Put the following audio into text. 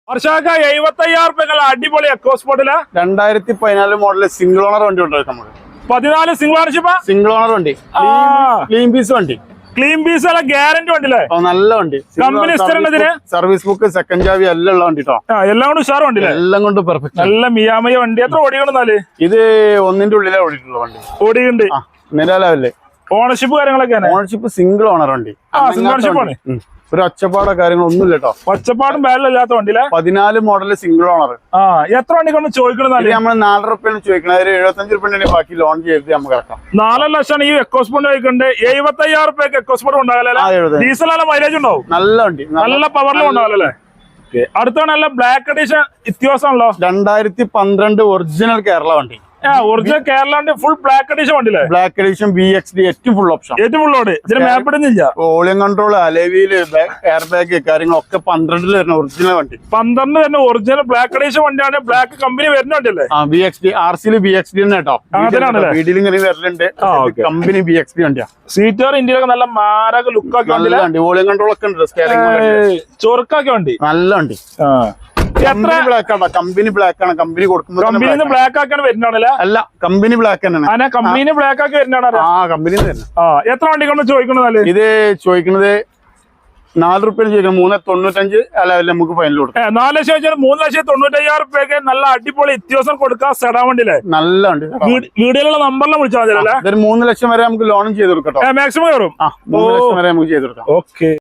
വർഷാക്ക 75,000 അടിപൊളി എക്കോസ്പോർട്ടില് 2014 model single owner വണ്ടി ഉണ്ടാവും നമുക്ക് 14 സിംഗിൾ ഓണർഷിപ്പ് സിംഗിൾ ഓണർ വണ്ടി ക്ലീൻ പീസ് വണ്ടി ക്ലീൻ പീസ് അല്ല ഗ്യാരണ്ടി വണ്ടില്ലേ നല്ല വണ്ടി കമ്പനി സർവീസ് ബുക്ക് സെക്കൻഡ് ചാവി എല്ലാം ഉള്ള വണ്ടി എല്ലാം കൊണ്ട് ഉഷാർ വണ്ടില്ലേ എല്ലാം കൊണ്ട് പെർഫെക്റ്റ് നല്ല മിയാമയ വണ്ടി എത്ര ഓടിക്കണെന്നാല് ഇത് ഒന്നിന്റെ ഉള്ളിലെ ഓടിയിട്ടുള്ള വണ്ടി ഓടിയുണ്ട് നിരാലല്ലേ ഓണർഷിപ്പ് കാര്യങ്ങളൊക്കെ ഓണർഷിപ്പ് സിംഗിൾ ഓണർ വണ്ടി സിംഗിൾ ഓണർഷിപ്പ് ആണ് ഒരു ഒച്ചപ്പാടോ കാര്യങ്ങളോ ഒന്നുമില്ല കേട്ടോ ഒച്ചപ്പാടും ബാലില്ലാത്ത വണ്ടിയിലെ 14 മോഡല് സിംഗിൾ ഓണർ എത്ര വണ്ടി കൊണ്ട് ചോദിക്കണെന്നാല് നമ്മൾ 4 റുപ്യാണ് ചോദിക്കണത് ഒരു 75 റുപ്യ ബാക്കി ലോൺ ചെയ്ത് നമുക്ക് ഇറക്കാം 4 ലക്ഷമാണ് ഈ എക്കോസ്പോർട്ട് ചോദിക്കണ്ട് 75,000 എക്കോസ്പോർട്ട് ഉണ്ടാകല്ലേ ഡീസൽ നല്ല മൈലേജ് ഉണ്ടാവും നല്ല വണ്ടി നല്ല പവറിലും ഉണ്ടാവല്ലേ അടുത്താണ് നല്ല ബ്ലാക്ക് അഡീഷൻ വ്യത്യാസമാണല്ലോ 2012 ഒറിജിനൽ കേരള വണ്ടി original Kerala full black edition വണ്ടിയില്ലേ ബ്ലാക്ക് എഡിഷൻ BXD ഏറ്റവും ഫുൾ ഓപ്ഷൻ ഏറ്റവും ഫുൾ ഓട് ഇതിന് മാപ്പ് ഇടുന്നില്ല വോളിയം കൺട്രോൾ അലവിയില് എയർ ബാഗ് കാര്യങ്ങളൊക്കെ 12 വരുന്ന ഒറിജിനൽ വണ്ടി 12 വരുന്ന ഒറിജിനൽ ബ്ലാക്ക് അഡീഷൻ വണ്ടിയാണ് ബ്ലാക്ക് കമ്പനി വരുന്ന വണ്ടിയല്ലേ BXD RC BXD തന്നെ കേട്ടോ വീട്ടിൽ ഇങ്ങനെ വരലുണ്ട് കമ്പനി BXD വണ്ടിയാ സീറ്റർ ഇന്ത്യയിലൊക്കെ നല്ല മാരക ലുക്കാക്കി വണ്ടി വോളിയം കൺട്രോൾ ഒക്കെ ഉണ്ട് ചൊറുക്കാക്കി വണ്ടി നല്ല വണ്ടി കമ്പനി ബ്ലാക്ക് ആണ് കമ്പനി കൊടുക്കുന്നത് ബ്ലാക്ക് ആക്കാണ് വരുന്നതാണല്ലേ അല്ല കമ്പനി ബ്ലാക്ക് തന്നെയാണ് കമ്പനി ബ്ലാക്ക് ആക്കി വരുന്നതാണ് കമ്പനി തന്നെ എത്ര വണ്ടി കൊണ്ട് ചോദിക്കണത് ഇത് ചോദിക്കുന്നത് 4 റുപ്യ ചോദിക്കണം 395 അല്ല നമുക്ക് ഫൈനൽ കൊടുക്കാം 4 ലക്ഷം വെച്ചാൽ 3,95,000 നല്ല അടിപൊളി വ്യത്യാസം കൊടുക്കാം സെഡാൻ വണ്ടിയിലെ നല്ല വണ്ടി വീഡിയോയിലുള്ള നമ്പറിലും വിളിച്ചാൽ മതി 3 ലക്ഷം വരെ നമുക്ക് ലോണും ചെയ്ത് കൊടുക്കാം മാക്സിമം കയറും 3 ലക്ഷം വരെ നമുക്ക് ചെയ്ത് കൊടുക്കാം ഓക്കെ